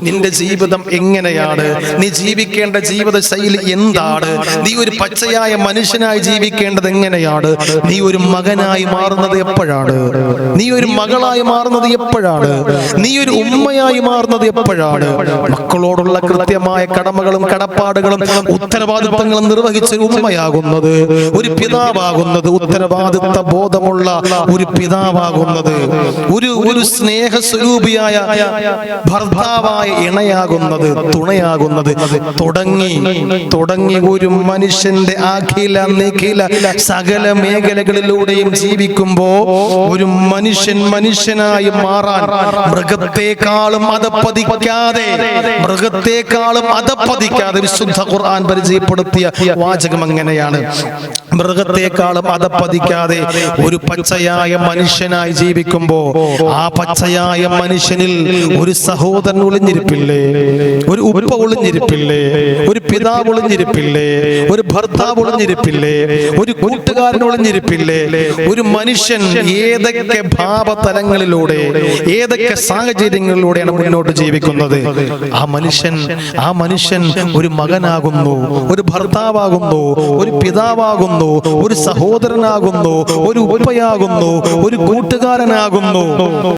നിന്റെ ജീവിതം എങ്ങനെയാണ്, നീ ജീവിക്കേണ്ട ജീവിത ശൈലി എന്താണ്, നീ ഒരു പച്ചയായ മനുഷ്യനായി ജീവിക്കേണ്ടത് എങ്ങനെയാണ്, നീ ഒരു മകനായി മാറുന്നത് എപ്പോഴാണ്, നീ ഒരു മകളായി മാറുന്നത് എപ്പോഴാണ്, നീ ഒരു ഉമ്മയായി മാറുന്നത് എപ്പോഴാണ്, മക്കളോടുള്ള കൃത്യമായ കടമകളും കടപ്പാടുകളും ഉത്തരവാദിത്തങ്ങളും നിർവഹിച്ച ഒരു ഉമ്മയാകുന്നത്, ഒരു പിതാവാകുന്നത്, ഉത്തരവാദിത്ത ബോധമുള്ള ഒരു പിതാവാകുന്നത്, ഒരു സ്നേഹസ്വരൂപിയായ ഭർത്താവായ ഇണയാകുന്നത്, തുണയാകുന്നത്, തുടങ്ങി ഒരു മനുഷ്യന്റെ അഖില നിഖില സകല മേഖലകളിലൂടെയും ജീവിക്കുമ്പോ ഒരു മനുഷ്യനായി മാറാൻ മൃഗത്തെക്കാളും അതപ്പതിക്കാതെ വിശുദ്ധ ഖുർആൻ പരിചയപ്പെടുത്തിയ വാചകം അങ്ങനെയാണ്. മൃഗത്തെക്കാളും അതപ്പതിക്കാതെ ഒരു പച്ചയായ മനുഷ്യനായി ജീവിക്കുമ്പോ ആ പച്ചയായ മനുഷ്യനിൽ ഒരു സഹോദരൻ ഒളിഞ്ഞിരിപ്പില്ലേ, ഒരു ഉപ്പ ഒളിഞ്ഞിരിപ്പില്ലേ, ഒരു പിതാവ് ഒളിഞ്ഞിരിപ്പില്ലേ, ഒരു ഭർത്താവ് ഒളിഞ്ഞിരിപ്പില്ലേ, ഒരു കൂട്ടുകാരൻ ഒളിഞ്ഞിരിപ്പില്ലേ. ഒരു മനുഷ്യൻ ഏതൊക്കെ ഭാവതലങ്ങളിലൂടെ ഏതൊക്കെ സാഹചര്യങ്ങളിലൂടെയാണ് മുന്നോട്ട് ജീവിക്കുന്നത്, ആ മനുഷ്യൻ ഒരു മകനാകുന്നു, ഒരു ഭർത്താവാകുന്നു, ഒരു പിതാവാകുന്നു, ഒരു സഹോദരനാകുന്നു, ഒരു ഉപ്പയാകുന്നു, ഒരു കൂട്ടുകാരനാകുന്നു.